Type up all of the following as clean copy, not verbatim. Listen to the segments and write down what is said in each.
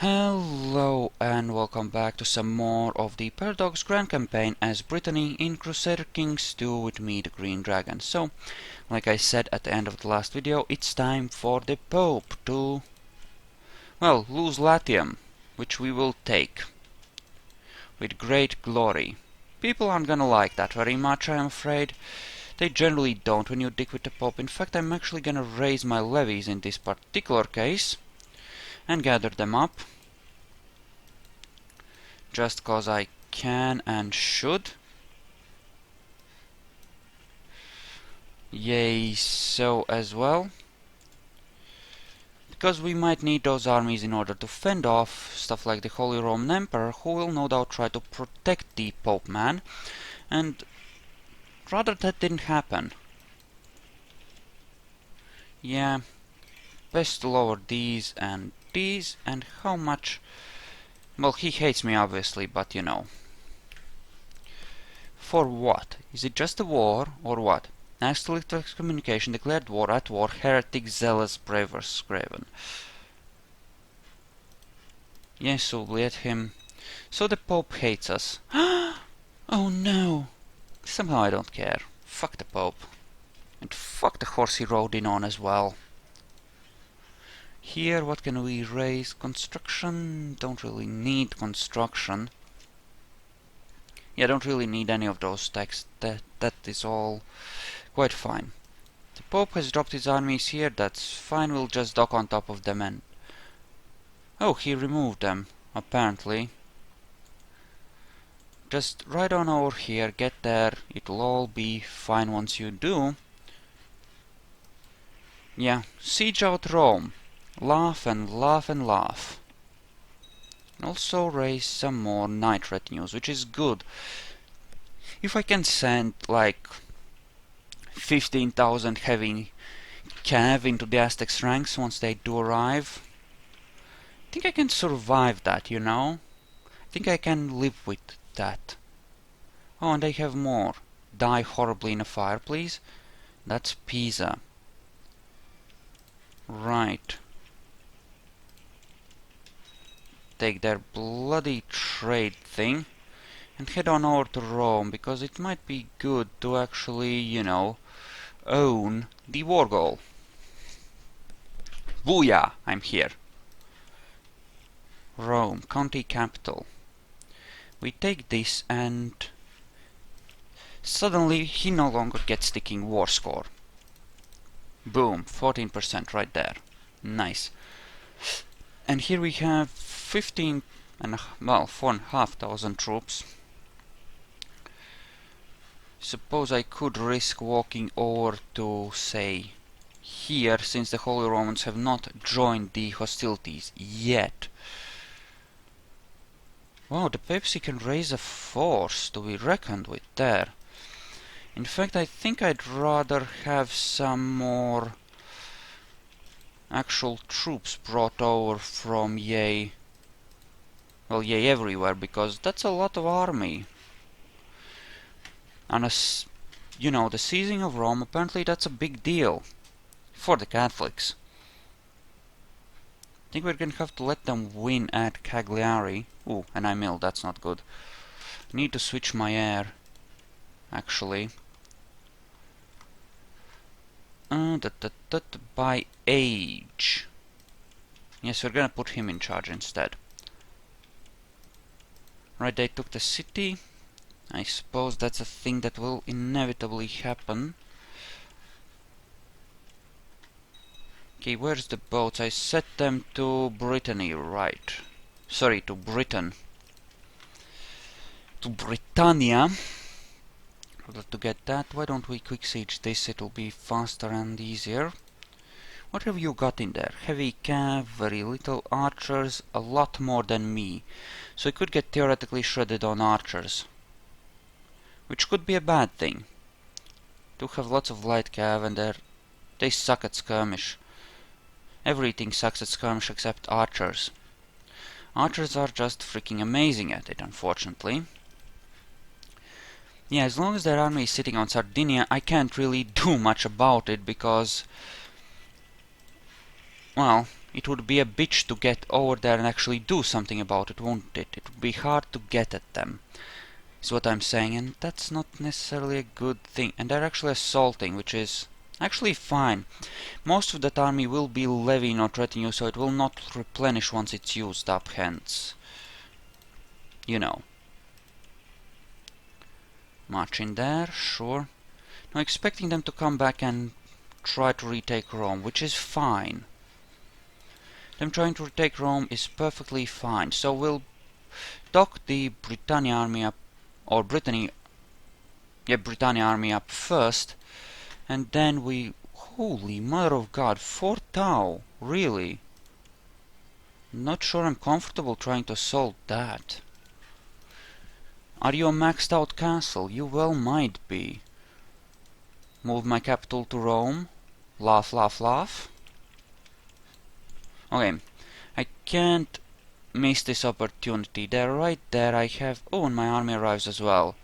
Hello and welcome back to some more of the Paradox Grand Campaign as Brittany in Crusader Kings 2 with me, the Green Dragon. So, like I said at the end of the last video, it's time for the Pope to, well, lose Latium, which we will take with great glory. People aren't gonna like that very much, I'm afraid. They generally don't when you dick with the Pope. In fact, I'm actually gonna raise my levies in this particular case and gather them up. Just cause I can and should. Yay, so as well. Because we might need those armies in order to fend off stuff like the Holy Roman Emperor, who will no doubt try to protect the Pope man. And rather that didn't happen. Yeah, best to lower these, and how much... Well, he hates me obviously, but you know. For what? Is it just a war, or what? Next to excommunication, declared war at war, heretic, zealous, bravers, graven. Yes, so let him. So the Pope hates us. Oh no! Somehow I don't care. Fuck the Pope. And fuck the horse he rode in on as well. Here, what can we raise? Construction? Don't really need construction. Yeah, don't really need any of those texts. That is all quite fine. The Pope has dropped his armies here, that's fine, we'll just dock on top of them and... Oh, he removed them, apparently. Just right on over here, get there, it'll all be fine once you do. Yeah, siege out Rome. Laugh and laugh and laugh. Also raise some more knight retinues, which is good. If I can send, like, 15,000 heavy cav into the Aztecs ranks once they do arrive, I think I can survive that, you know? I think I can live with that. Oh, and they have more. Die horribly in a fire, please. That's Pisa. Right. Take their bloody trade thing and head on over to Rome, because it might be good to actually, you know, own the war goal. Booyah! I'm here. Rome, county capital. We take this and suddenly he no longer gets ticking war score. Boom, 14% right there. Nice. And here we have 4,500 troops. Suppose I could risk walking over to, say, here, since the Holy Romans have not joined the hostilities yet. Wow, the papacy can raise a force to be reckoned with there. In fact, I think I'd rather have some more actual troops brought over from Yay. Well, Yay everywhere, because that's a lot of army. And as you know, the seizing of Rome, apparently that's a big deal for the Catholics. I think we're gonna have to let them win at Cagliari. Ooh, and I milled, that's not good. I need to switch my heir, actually. By age. Yes, we're gonna put him in charge instead. Right, they took the city. I suppose that's a thing that will inevitably happen. Okay, where's the boats? I set them to Brittany, right. Sorry, to Britain. To Britannia. In order to get that, why don't we quick siege this? It'll be faster and easier. What have you got in there? Heavy cav, very little archers, a lot more than me. So I could get theoretically shredded on archers. Which could be a bad thing. Do have lots of light cav and they suck at skirmish. Everything sucks at skirmish except archers. Archers are just freaking amazing at it, unfortunately. Yeah, as long as their army is sitting on Sardinia, I can't really do much about it, because... well, it would be a bitch to get over there and actually do something about it, won't it? It would be hard to get at them, is what I'm saying, and that's not necessarily a good thing. And they're actually assaulting, which is actually fine. Most of that army will be levying or retinue, so it will not replenish once it's used up, hence, you know. March in there, sure. Now expecting them to come back and try to retake Rome, which is fine. Them trying to retake Rome is perfectly fine. So we'll dock the Britannia army up, or Brittany, yeah, Britannia army up first, and then we... Holy mother of God, 4 Tau, really? Not sure I'm comfortable trying to assault that. Are you a maxed out castle? You well might be. Move my capital to Rome. Laugh, laugh, laugh. Okay, I can't miss this opportunity. They're right there. I have... Oh, and my army arrives as well.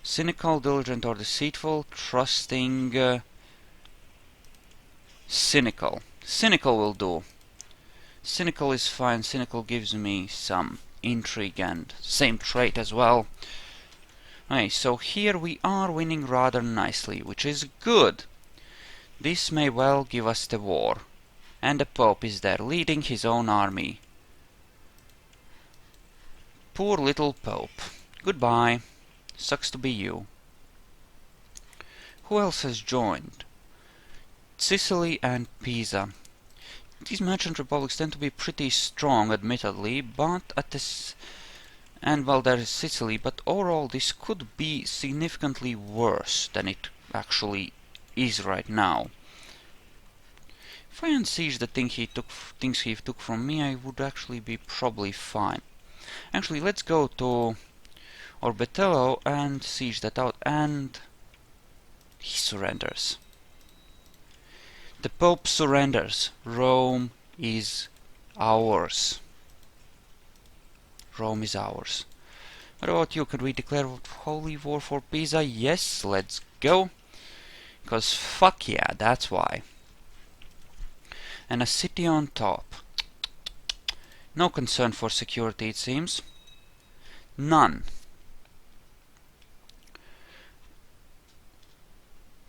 Cynical, diligent, or deceitful? Trusting... cynical. Cynical will do. Cynical is fine. Cynical gives me some intrigue and same trait as well. Okay, so here we are winning rather nicely, which is good. This may well give us the war. And the Pope is there, leading his own army. Poor little Pope. Goodbye. Sucks to be you. Who else has joined? Sicily and Pisa. These merchant republics tend to be pretty strong, admittedly, but at this... And well, there is Sicily, but overall this could be significantly worse than it actually is right now. If I unsiege the things he took from me, I would actually be probably fine. Actually, let's go to Orbetello and siege that out, and he surrenders. The Pope surrenders. Rome is ours. Rome is ours. What about you? Could we declare holy war for Pisa? Yes, let's go. Because fuck yeah, that's why. And a city on top. No concern for security, it seems. None.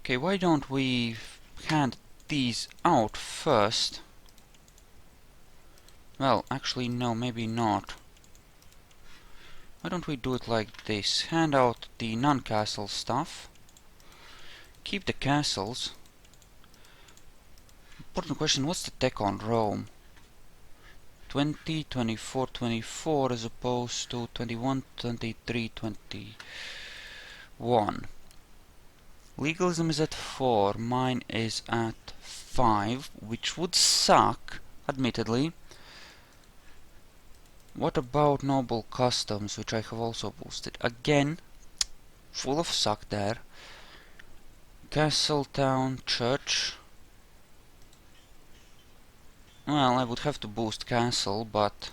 Okay, why don't we hand these out first? Well, actually no, maybe not. Why don't we do it like this? Hand out the non-castle stuff. Keep the castles. Important question, what's the tech on Rome? 20, 24, 24 as opposed to 21, 23, 21. Legalism is at 4, mine is at 5, which would suck, admittedly. What about noble customs, which I have also boosted? Again, full of suck there. Castle, town, church. Well, I would have to boost castle, but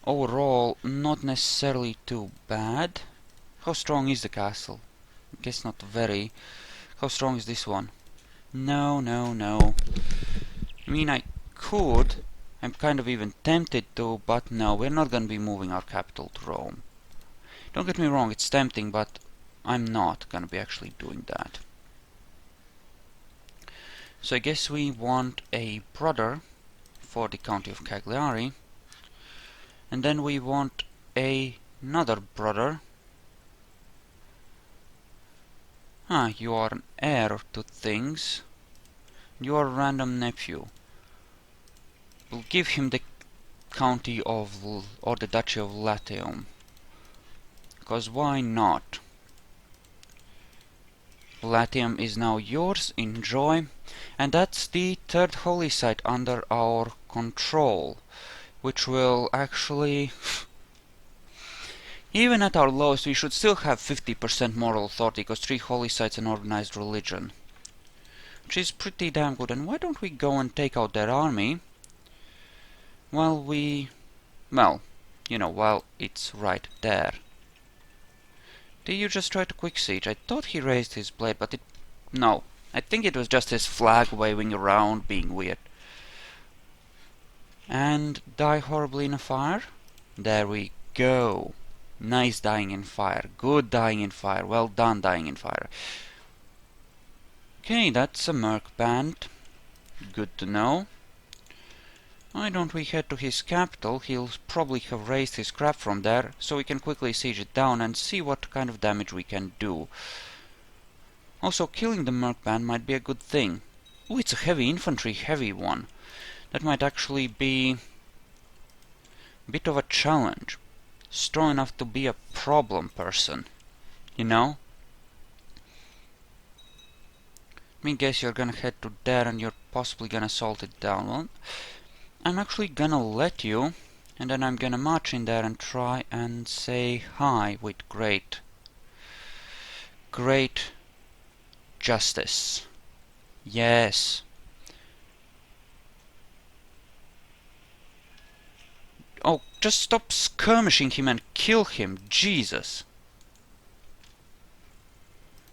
overall, not necessarily too bad. How strong is the castle? I guess not very. How strong is this one? No, no, no. I mean, I could. I'm kind of even tempted to, but no, we're not going to be moving our capital to Rome. Don't get me wrong, it's tempting, but I'm not going to be actually doing that. So I guess we want a brother for the county of Cagliari, and then we want another brother. Ah, you are an heir to things. You are a random nephew. We'll give him the county of, or the duchy of Latium. Because why not? Latium is now yours, enjoy. And that's the third holy site under our control, which will actually... Even at our lowest, we should still have 50% moral authority, because 3 holy sites and organized religion. Which is pretty damn good. And why don't we go and take out their army? Well, you know, while it's right there. Did you just try to quick siege? I thought he raised his blade, but it... No. I think it was just his flag waving around, being weird. And die horribly in a fire. There we go. Nice dying in fire. Good dying in fire. Well done dying in fire. Okay, that's a merc band. Good to know. Why don't we head to his capital? He'll probably have raised his crap from there, so we can quickly siege it down and see what kind of damage we can do. Also, killing the merc band might be a good thing. Ooh, it's a heavy infantry, heavy one. That might actually be a bit of a challenge. Strong enough to be a problem person, you know? I mean, guess you're gonna head to there and you're possibly gonna salt it down. Well, I'm actually gonna let you, and then I'm gonna march in there and try and say hi with great justice. Yes. Oh, just stop skirmishing him and kill him, Jesus.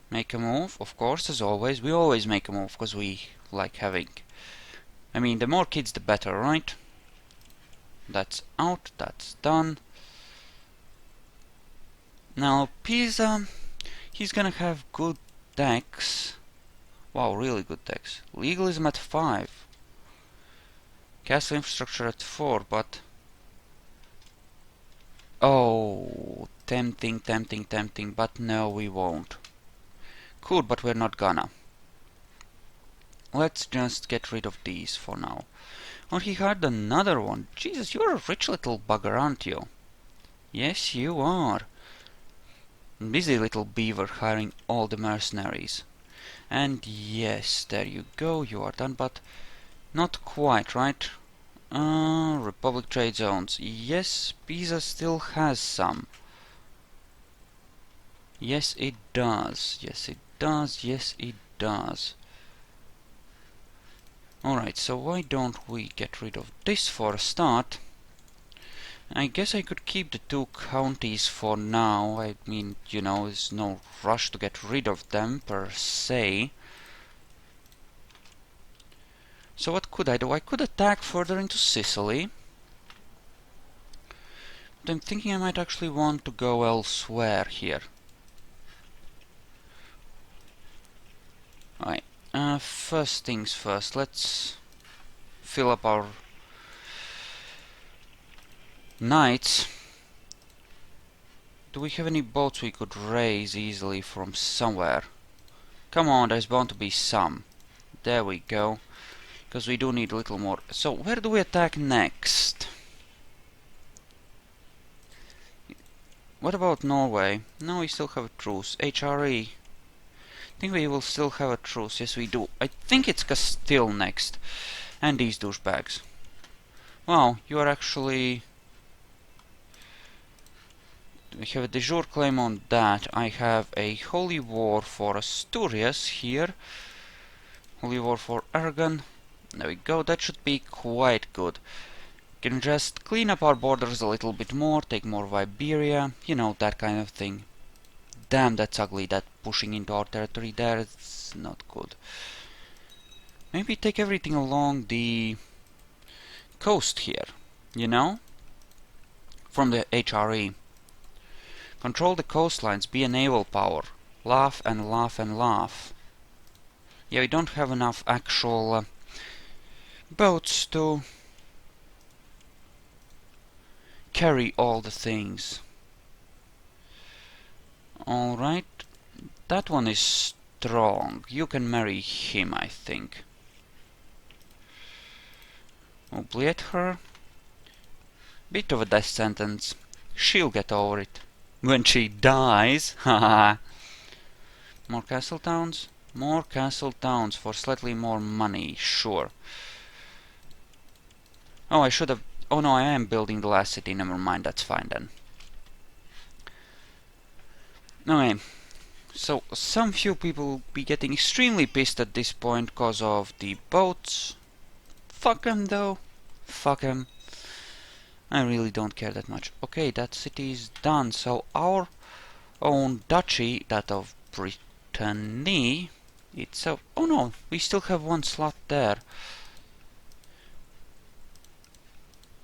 Make a move, of course, as always. We always make a move, because we like having... I mean, the more kids, the better, right? That's out, that's done. Now, Pisa, he's gonna have good decks. Wow, really good decks. Legalism at 5. Castle infrastructure at 4, but... Oh, tempting, tempting, tempting, but no, we won't. Cool, but we're not gonna. Let's just get rid of these for now. Oh, he had another one. Jesus, you're a rich little bugger, aren't you? Yes, you are. Busy little beaver hiring all the mercenaries. And yes, there you go, you are done, but not quite, right? Republic trade zones. Yes, Pisa still has some. Yes, it does. Yes, it does. Yes, it does. Alright, so why don't we get rid of this for a start? I guess I could keep the 2 counties for now. I mean, you know, there's no rush to get rid of them per se. So what could I do? I could attack further into Sicily. But I'm thinking I might actually want to go elsewhere here. Alright, first things first, let's fill up our knights. Do we have any boats we could raise easily from somewhere? Come on, there's bound to be some. There we go. Because we do need a little more. So, where do we attack next? What about Norway? No, we still have a truce. HRE. I think we will still have a truce. Yes, we do. I think it's Castile next. And these douchebags. Wow, you are actually... We have a de jure claim on that. I have a holy war for Asturias here. Holy war for Aragon. There we go. That should be quite good. Can just clean up our borders a little bit more, take more of Iberia, you know, that kind of thing. Damn, that's ugly, that pushing into our territory there, it's not good. Maybe take everything along the coast here, you know? From the HRE. Control the coastlines, be a naval power. Laugh and laugh and laugh. Yeah, we don't have enough actual boats to carry all the things. Alright, that one is strong. You can marry him, I think. Obliate her. Bit of a death sentence. She'll get over it. When she dies, haha. More castle towns? More castle towns for slightly more money, sure. Oh, I should have... Oh no, I am building the last city, never mind, that's fine then. Okay, so some few people will be getting extremely pissed at this point because of the boats. Fuck them though. Fuck them. I really don't care that much. Okay, that city is done, so our own duchy, that of Brittany, itself. Oh no, we still have one slot there.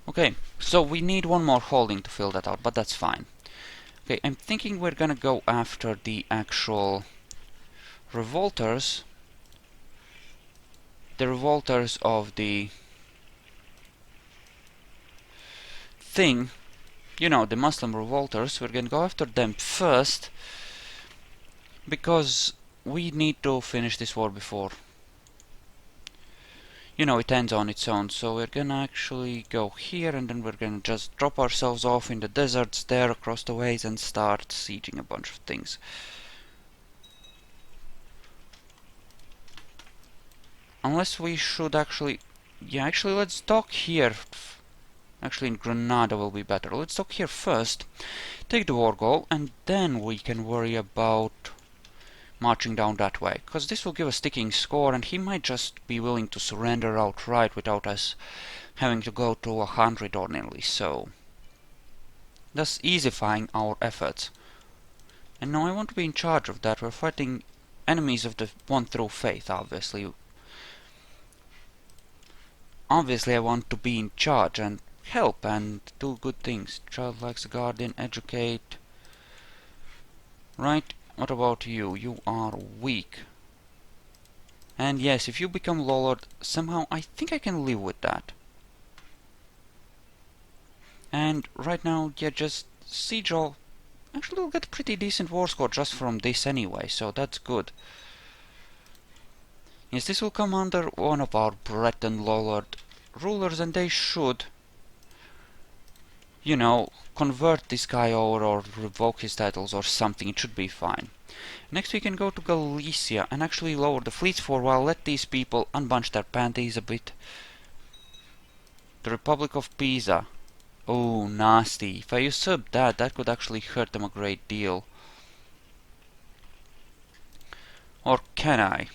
Okay, so we need one more holding to fill that out, but that's fine. Okay, I'm thinking we're gonna go after the actual revolters. The revolters of the thing, you know, the Muslim revolters. We're gonna go after them first, because we need to finish this war before, you know, it ends on its own. So we're gonna actually go here, and then we're gonna just drop ourselves off in the deserts there across the ways and start sieging a bunch of things. Unless we should actually... Yeah, actually, let's dock here. Actually, in Granada will be better. Let's dock here first, take the war goal, and then we can worry about marching down that way. Because this will give a sticking score, and he might just be willing to surrender outright without us having to go to 100 or nearly so. Thus easifying our efforts. And now I want to be in charge of that. We're fighting enemies of the one true faith, obviously. Obviously, I want to be in charge and help and do good things. Child likes a guardian, educate. Right, what about you? You are weak. And yes, if you become Lord, somehow I think I can live with that. And right now, yeah, just siege all. Actually, we'll get a pretty decent war score just from this anyway, so that's good. Yes, this will come under one of our Breton Lord rulers, and they should, you know, convert this guy over or revoke his titles or something. It should be fine. Next we can go to Galicia and actually lower the fleets for a while, let these people unbunch their panties a bit. The Republic of Pisa. Oh, nasty. If I usurp that, that could actually hurt them a great deal. Or can I?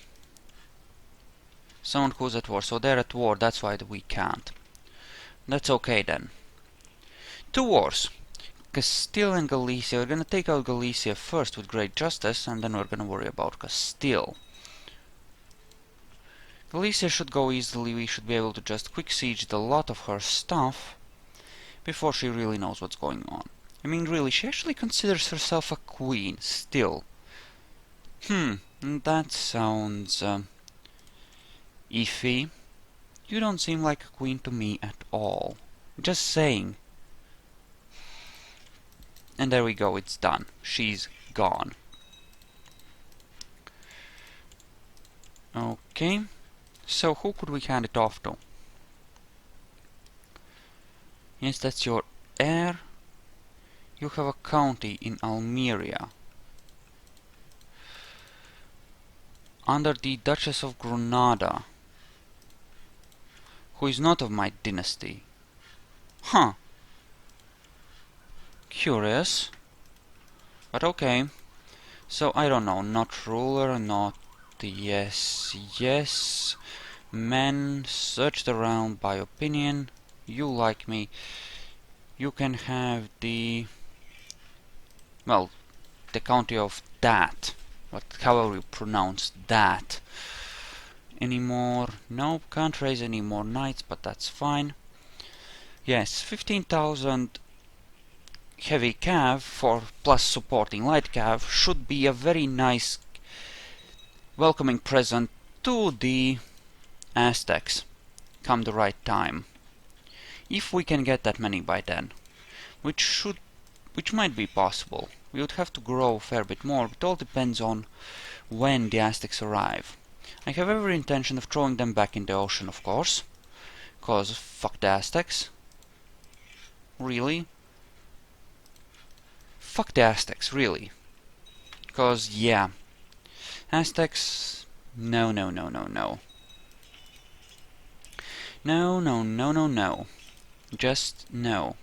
Someone who's at war. So they're at war, that's why we can't. That's okay then. Two wars. Castile and Galicia. We're gonna take out Galicia first with great justice, and then we're gonna worry about Castile. Galicia should go easily. We should be able to just quick siege a lot of her stuff before she really knows what's going on. I mean, really, she actually considers herself a queen still. That sounds iffy. You don't seem like a queen to me at all. Just saying. And there we go, it's done. She's gone. Okay. So who could we hand it off to? Yes, that's your heir. You have a county in Almeria. Under the Duchess of Granada, who is not of my dynasty. Huh. Curious. But okay. So, I don't know. Not ruler, not yes, yes. Men searched around by opinion. You like me. You can have the... well, the county of that. However you pronounce that. Anymore? Nope, can't raise any more knights, but that's fine. Yes, 15,000 heavy cav for plus supporting light cav should be a very nice welcoming present to the Aztecs come the right time. If we can get that many by then, which might be possible. We would have to grow a fair bit more. It all depends on when the Aztecs arrive. I have every intention of throwing them back in the ocean, of course. Cause fuck the Aztecs. Really? Fuck the Aztecs, really. Cause, yeah. Aztecs... no, no, no, no, no. No, no, no, no, no. Just no.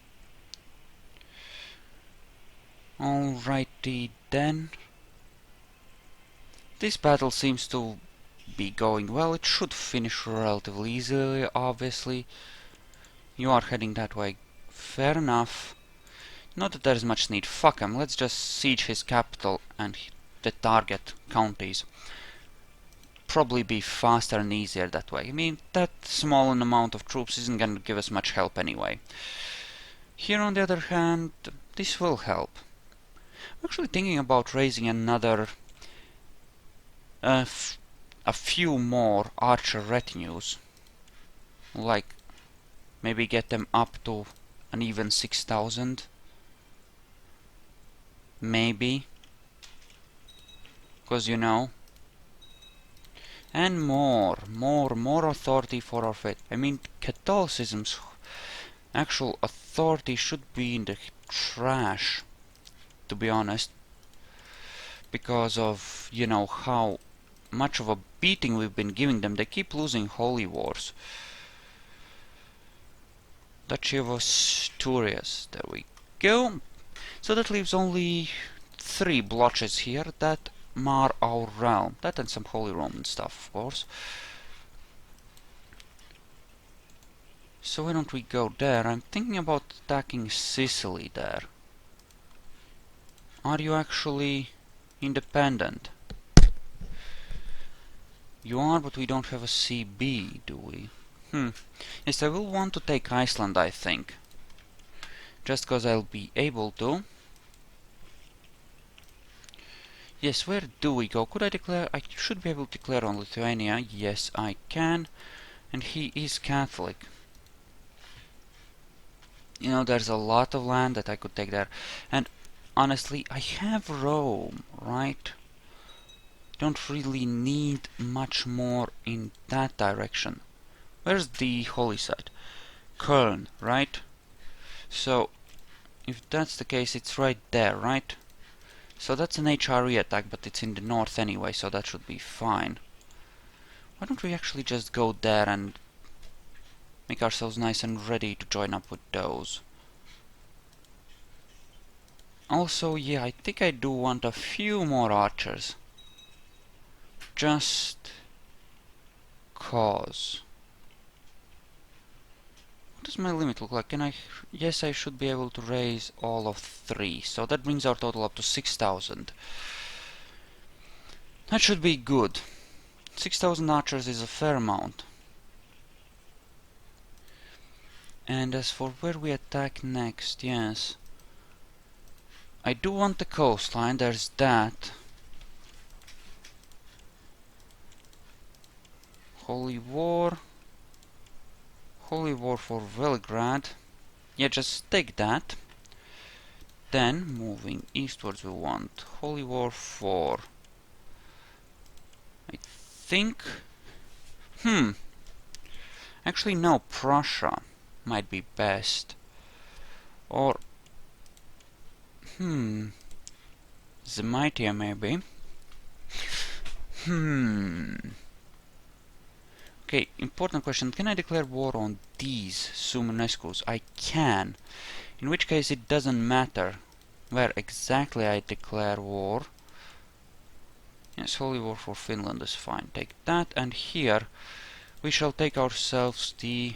Alrighty then. This battle seems to be going well. It should finish relatively easily, obviously. You are heading that way. Fair enough. Not that there's much need. Fuck him. Let's just siege his capital and the target counties. probably be faster and easier that way. I mean, that small an amount of troops isn't going to give us much help anyway. Here, on the other hand, this will help. I'm actually thinking about raising another a few more archer retinues. Like, maybe get them up to an even 6,000. Maybe. Because, you know. And more authority for our faith. I mean, Catholicism's actual authority should be in the trash, to be honest. Because of, you know, how much of a beating we've been giving them. They keep losing holy wars. Duchy of Asturias. There we go. So that leaves only 3 blotches here that mar our realm. That and some Holy Roman stuff, of course. So why don't we go there? I'm thinking about attacking Sicily there. Are you actually independent? You are, but we don't have a CB, do we? Yes, I will want to take Iceland, I think. Just because I'll be able to. Yes, where do we go? Could I declare? I should be able to declare on Lithuania. Yes, I can. And he is Catholic. You know, there's a lot of land that I could take there. And honestly, I have Rome, right? Don't really need much more in that direction. Where's the holy site? Köln, right? So, if that's the case, it's right there, right? So that's an HRE attack, but it's in the north anyway, so that should be fine. Why don't we actually just go there and make ourselves nice and ready to join up with those? Also, yeah, I think I do want a few more archers. Just cause. What does my limit look like? Can I... Yes, I should be able to raise all of 3. So that brings our total up to 6,000. That should be good. 6,000 archers is a fair amount. And as for where we attack next, yes. I do want the coastline, there's that. Holy War. Holy War for Belgrade. Yeah, just take that. Then, moving eastwards, we want Holy War for... I think... Actually, no, Prussia might be best. Or... Zemaitia, maybe. Okay, important question. Can I declare war on these Summonescus? I can. In which case it doesn't matter where exactly I declare war. Yes, Holy War for Finland is fine. Take that, and here we shall take ourselves the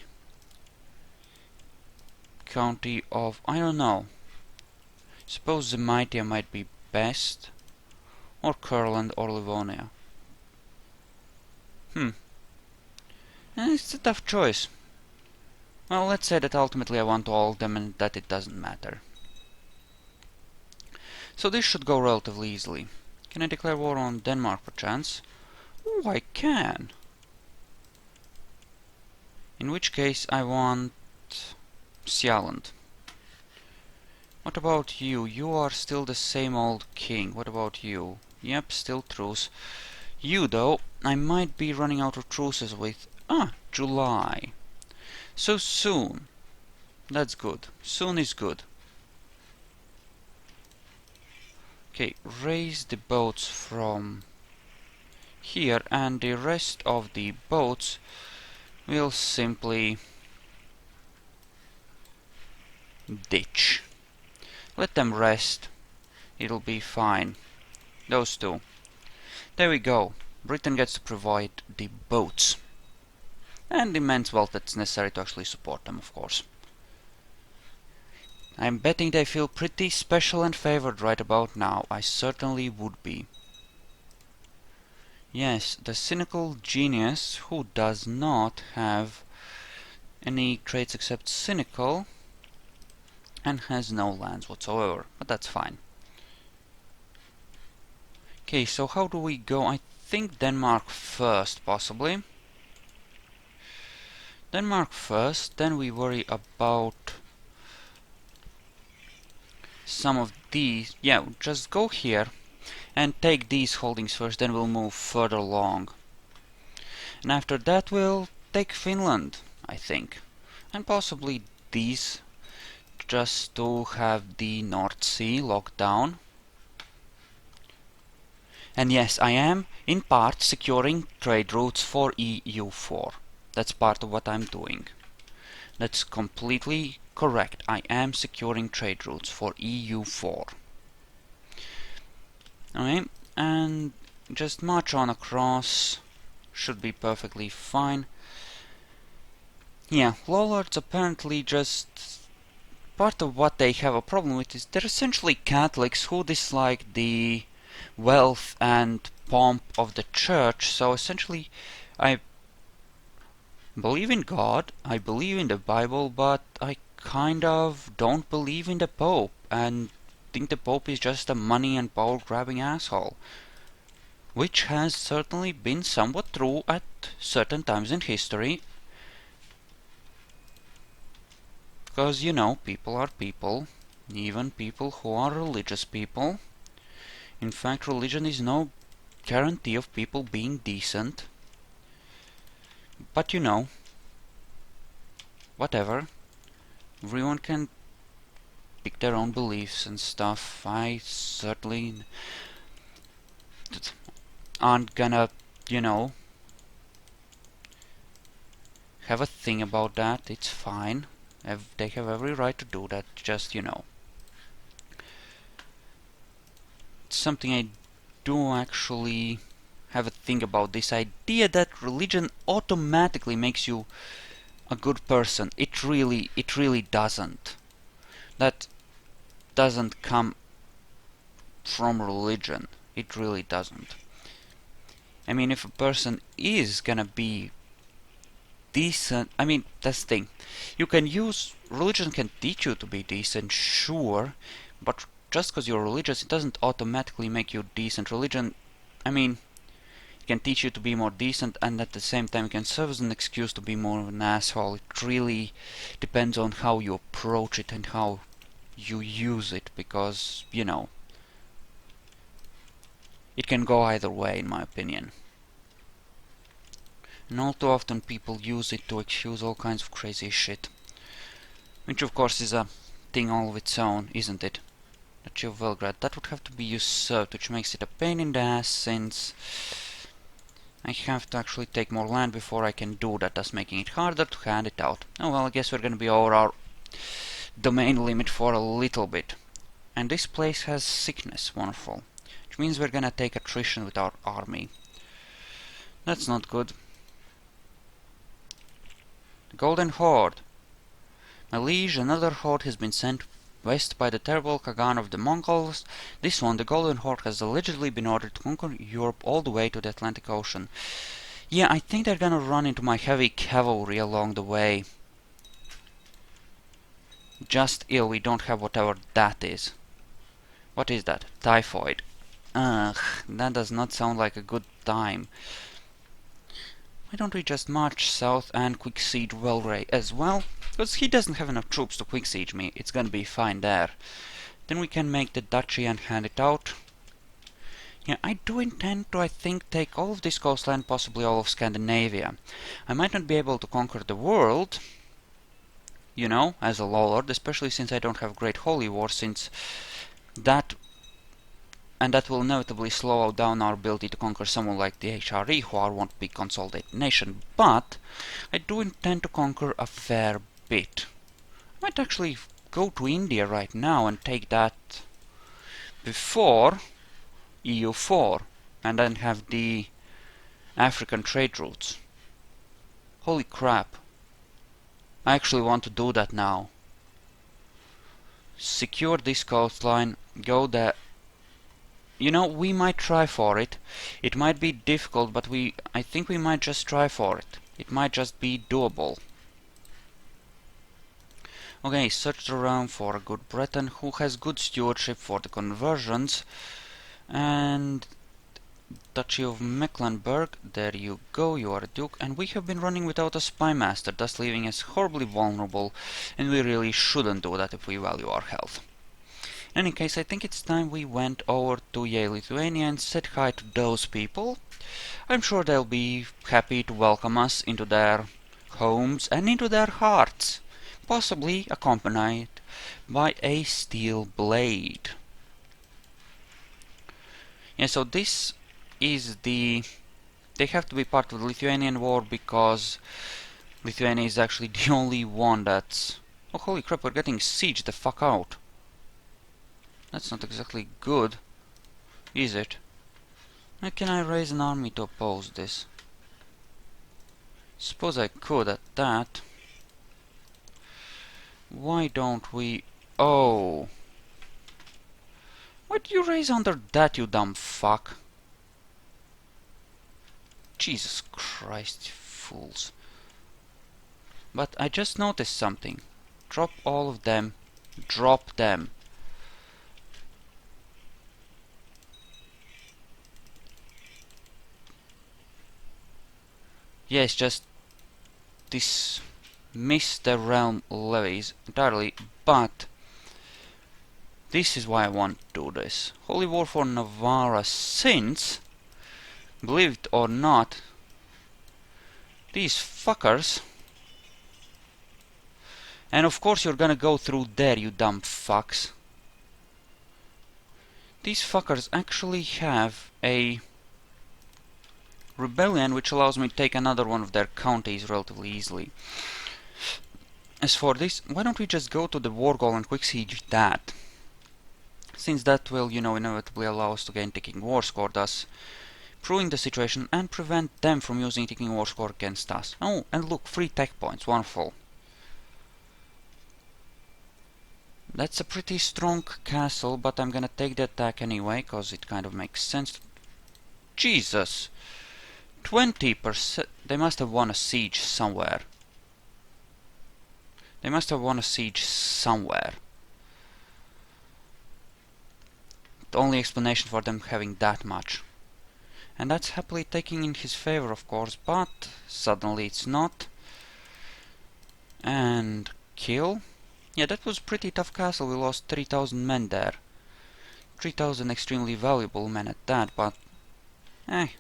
county of... I don't know. Suppose Zemaitia might be best. Or Kurland or Livonia. It's a tough choice. Well, let's say that ultimately I want all of them and that it doesn't matter. So this should go relatively easily. Can I declare war on Denmark perchance? Oh, I can! In which case I want Sealand. What about you? You are still the same old king. What about you? Yep, still truce. You, though, I might be running out of truces with... July. So soon. That's good. Soon is good. Okay, raise the boats from here, and the rest of the boats will simply ditch. Let them rest. It'll be fine. Those two. There we go. Britain gets to provide the boats. And immense wealth that's necessary to actually support them, of course. I'm betting they feel pretty special and favored right about now. I certainly would be. Yes, the cynical genius who does not have any traits except cynical and has no lands whatsoever, but that's fine. Okay, so how do we go? I think Denmark first, possibly. Denmark first, then we worry about some of these. Yeah, just go here and take these holdings first, then we'll move further along. And after that we'll take Finland, I think. And possibly these, just to have the North Sea locked down. And yes, I am, in part, securing trade routes for EU4. That's part of what I'm doing. That's completely correct. I am securing trade routes for EU4. Okay, and just march on across. Should be perfectly fine. Yeah, Lollards apparently just... part of what they have a problem with is they're essentially Catholics who dislike the wealth and pomp of the church, so essentially I believe in God, I believe in the Bible, but I kind of don't believe in the Pope, and think the Pope is just a money and power grabbing asshole. Which has certainly been somewhat true at certain times in history. Because, you know, people are people, even people who are religious people. In fact, religion is no guarantee of people being decent. But you know, whatever. Everyone can pick their own beliefs and stuff. I certainly aren't gonna, you know, have a thing about that. It's fine. They have every right to do that. Just, you know. It's something I do actually have a thing about, this idea that religion automatically makes you a good person. It really doesn't. That doesn't come from religion. It really doesn't. I mean, if a person is gonna be decent, I mean, that's the thing. You can use, religion can teach you to be decent, sure, but just because you're religious, it doesn't automatically make you decent. Religion, I mean, it can teach you to be more decent, and at the same time it can serve as an excuse to be more of an asshole. It really depends on how you approach it and how you use it, because, you know, it can go either way, in my opinion. And all too often people use it to excuse all kinds of crazy shit. Which of course is a thing all of its own, isn't it? Duchy of Belgrade, that would have to be usurped, which makes it a pain in the ass, since I have to actually take more land before I can do that, thus making it harder to hand it out. Oh well, I guess we're gonna be over our domain limit for a little bit. And this place has sickness, wonderful. Which means we're gonna take attrition with our army. That's not good. The Golden Horde. My liege, another horde has been sent west by the terrible Khagan of the Mongols. This one, the Golden Horde, has allegedly been ordered to conquer Europe all the way to the Atlantic Ocean. Yeah, I think they're gonna run into my heavy cavalry along the way. Just ill we don't have whatever that is. What is that? Typhoid. Ugh, that does not sound like a good time. Why don't we just march south and quick siege Welray as well? Because he doesn't have enough troops to quick siege me. It's gonna be fine there. Then we can make the duchy and hand it out. Yeah, I do intend to, I think, take all of this coastline, possibly all of Scandinavia. I might not be able to conquer the world, you know, as a lord, especially since I don't have Great Holy War, since that... and that will inevitably slow down our ability to conquer someone like the HRE, who are one big consolidated nation, but I do intend to conquer a fair bit. I might actually go to India right now and take that before EU4, and then have the African trade routes. Holy crap. I actually want to do that now. Secure this coastline, go there. You know, we might try for it. It might be difficult, but I think we might just try for it. It might just be doable. Okay, searched around for a good Breton who has good stewardship for the conversions. And Duchy of Mecklenburg, there you go, you are a duke, and we have been running without a spy master, thus leaving us horribly vulnerable, and we really shouldn't do that if we value our health. In any case, I think it's time we went over to Yale, Lithuania and said hi to those people. I'm sure they'll be happy to welcome us into their homes and into their hearts, possibly accompanied by a steel blade. Yeah, so this is the... They have to be part of the Lithuanian war because Lithuania is actually the only one that's... Oh, holy crap, we're getting sieged the fuck out. That's not exactly good, is it? Now, can I raise an army to oppose this? Suppose I could at that. Why don't we... Oh! Why do you raise under that, you dumb fuck? Jesus Christ, you fools. But I just noticed something. Drop all of them. Drop them. Yes, just dismiss the realm levies entirely, but this is why I want to do this. Holy War for Navarra, since, believe it or not, these fuckers... And of course you're gonna go through there, you dumb fucks. These fuckers actually have a rebellion which allows me to take another one of their counties relatively easily. As for this, why don't we just go to the war goal and quick siege that? Since that will, you know, inevitably allow us to gain ticking war score, thus improving the situation and prevent them from using ticking war score against us. Oh, and look, 3 tech points, wonderful. That's a pretty strong castle, but I'm gonna take the attack anyway, cause it kind of makes sense. Jesus! 20%! They must have won a siege somewhere. They must have won a siege somewhere. The only explanation for them having that much. And that's happily taking in his favor, of course, but suddenly it's not. And kill. Yeah, that was a pretty tough castle. We lost 3,000 men there. 3,000 extremely valuable men at that, but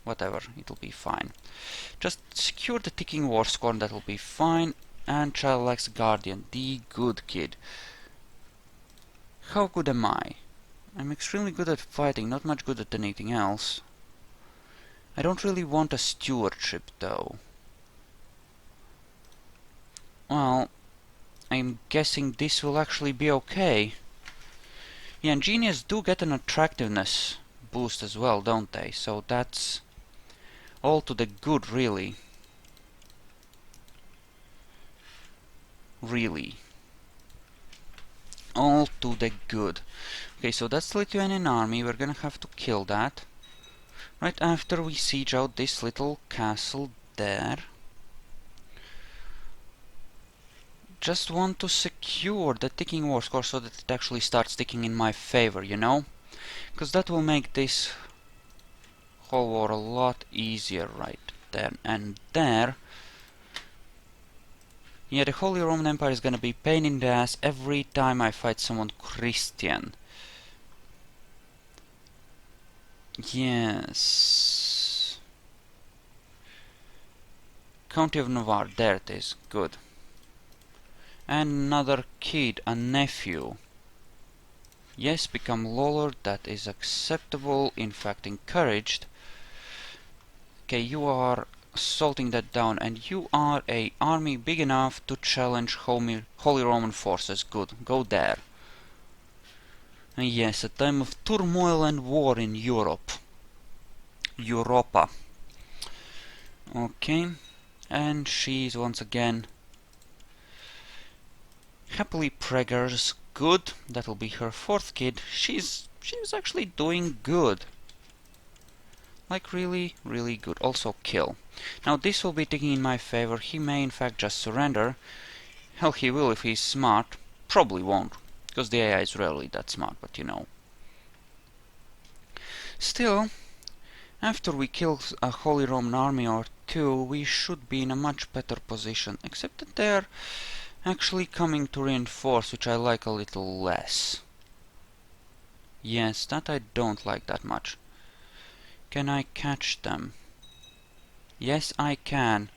whatever, it'll be fine. Just secure the ticking war score, that'll be fine. And Childlike's Guardian, the good kid. How good am I? I'm extremely good at fighting, not much good at anything else. I don't really want a stewardship, though. Well, I'm guessing this will actually be okay. Yeah, engineers do get an attractiveness boost as well, don't they? So that's all to the good, really. Really. All to the good. Okay, so that's the Lithuanian army. We're gonna have to kill that. Right after we siege out this little castle there. Just want to secure the ticking war score so that it actually starts ticking in my favor, you know? Because that will make this whole war a lot easier right there and there. Yeah, the Holy Roman Empire is gonna be pain in the ass every time I fight someone Christian. Yes. County of Navarre, there it is, good. And another kid, a nephew. Yes, become lord, that is acceptable, in fact encouraged. Okay, you are assaulting that down, and you are a army big enough to challenge Holy Roman forces. Good, go there. And yes, a time of turmoil and war in Europe. Europa. Okay, and she's once again happily preggers. Good, that'll be her 4th kid. She's she was actually doing good. Like really, really good. Also kill. Now this will be ticking in my favor. He may in fact just surrender. Hell, he will if he's smart. Probably won't, because the AI is rarely that smart, but you know. Still, after we kill a Holy Roman army or two, we should be in a much better position. Except that they're actually coming to reinforce, which I like a little less. Yes, that I don't like that much. Can I catch them? Yes, I can.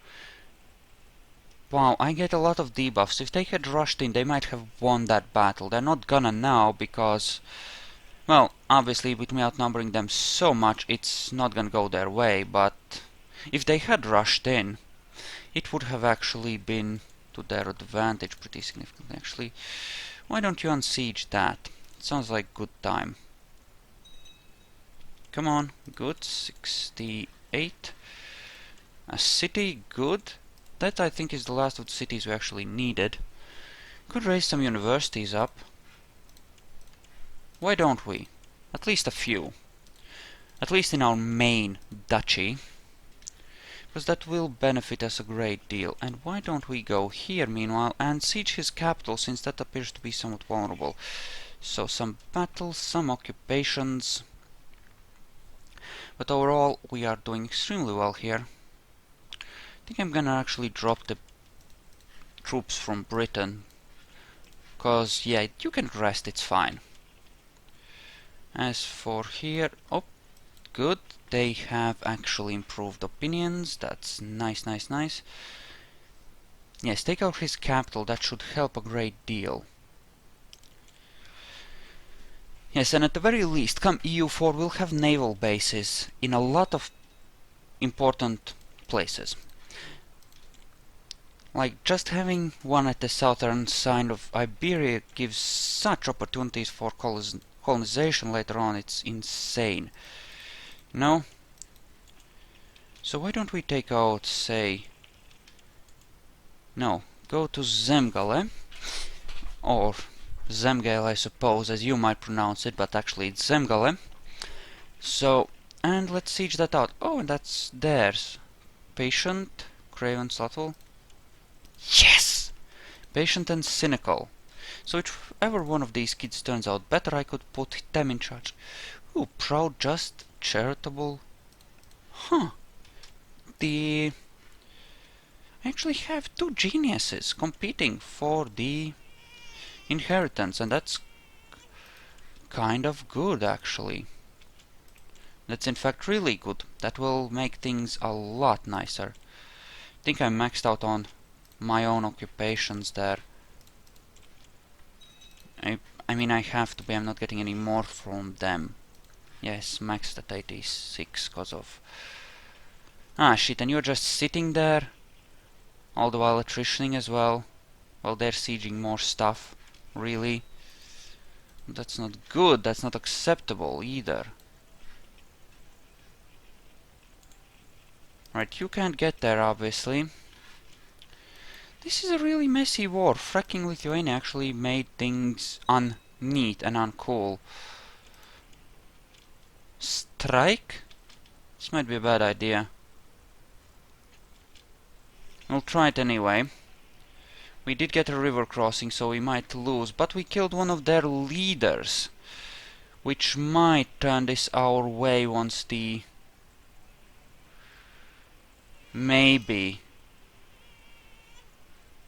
Wow, I get a lot of debuffs. If they had rushed in, they might have won that battle. They're not gonna now because, well, obviously with me outnumbering them so much, it's not gonna go their way, but if they had rushed in, it would have actually been to their advantage pretty significantly. Actually, why don't you unsiege that? It sounds like good time. Come on, good, 68. A city, good. That I think is the last of the cities we actually needed. Could raise some universities up. Why don't we? At least a few. At least in our main duchy. Because that will benefit us a great deal. And why don't we go here meanwhile and siege his capital, since that appears to be somewhat vulnerable. So some battles, some occupations. But overall we are doing extremely well here. I think I'm gonna actually drop the troops from Britain, cause yeah, you can rest, it's fine. As for here, oh, good, they have actually improved opinions, that's nice, nice, nice. Yes, take out his capital, that should help a great deal. Yes, and at the very least, come EU4, we'll have naval bases in a lot of important places. Like, just having one at the southern side of Iberia gives such opportunities for colonization later on, it's insane. No? So why don't we take out, say... No, go to Zemgale, or Zemgale I suppose, as you might pronounce it, but actually it's Zemgale. So, and let's siege that out. Oh, and that's theirs. Patient, Craven, Subtle. Yes! Patient and cynical. So whichever one of these kids turns out better, I could put them in charge. Ooh, proud, just, charitable. Huh. I actually have two geniuses competing for the inheritance, and that's kind of good, actually. That's in fact really good. That will make things a lot nicer. I think I'm maxed out on my own occupations there. I mean, I have to be. I'm not getting any more from them. Yes, maxed at 86 because of... Ah, shit, and you're just sitting there all the while attritioning as well, while they're sieging more stuff. Really? That's not good. That's not acceptable either. Right, you can't get there, obviously. This is a really messy war. Fracking Lithuania actually made things unneat and uncool. Strike? This might be a bad idea. We'll try it anyway. We did get a river crossing, so we might lose, but we killed one of their leaders, which might turn this our way once the... Maybe.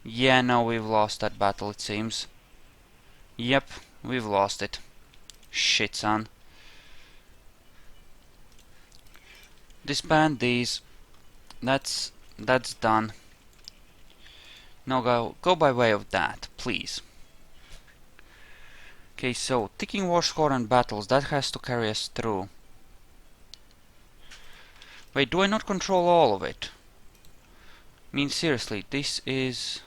Yeah, no, we've lost that battle, it seems. Yep, we've lost it. Shit, son. Disband these. That's done. Now go by way of that, please. Okay, so ticking war score and battles, that has to carry us through. Wait, do I not control all of it? I mean, seriously, this is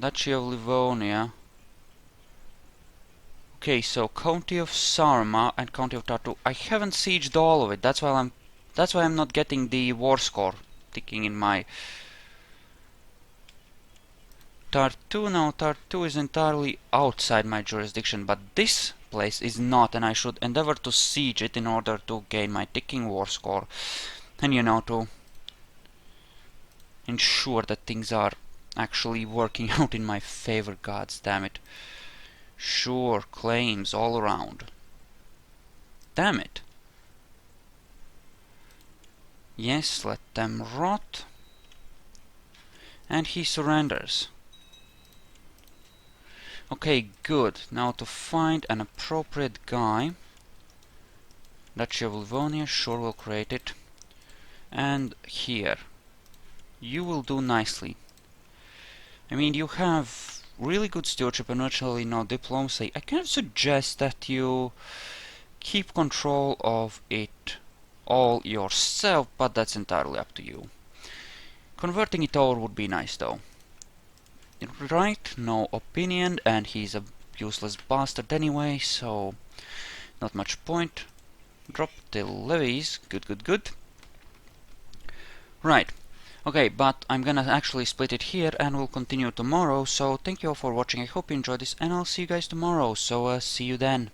Duchy of Livonia. Okay, so County of Sarma and County of Tartu. I haven't sieged all of it. That's why I'm not getting the war score ticking in my Tartu. Now, Tartu is entirely outside my jurisdiction, but this place is not, and I should endeavor to siege it in order to gain my ticking war score. And you know, to ensure that things are actually working out in my favor, gods damn it. Sure, claims all around. Damn it. Yes, let them rot. And he surrenders. Okay, good. Now to find an appropriate guy. Duchy of Livonia, sure, we'll create it. And here. You will do nicely. I mean, you have really good stewardship and virtually no diplomacy. I kind of suggest that you keep control of it all yourself, but that's entirely up to you. Converting it over would be nice, though. Right, no opinion, and he's a useless bastard anyway, so not much point. Drop the levies, good, good, good. Right, okay, but I'm gonna actually split it here and we'll continue tomorrow, so thank you all for watching, I hope you enjoyed this, and I'll see you guys tomorrow, so see you then.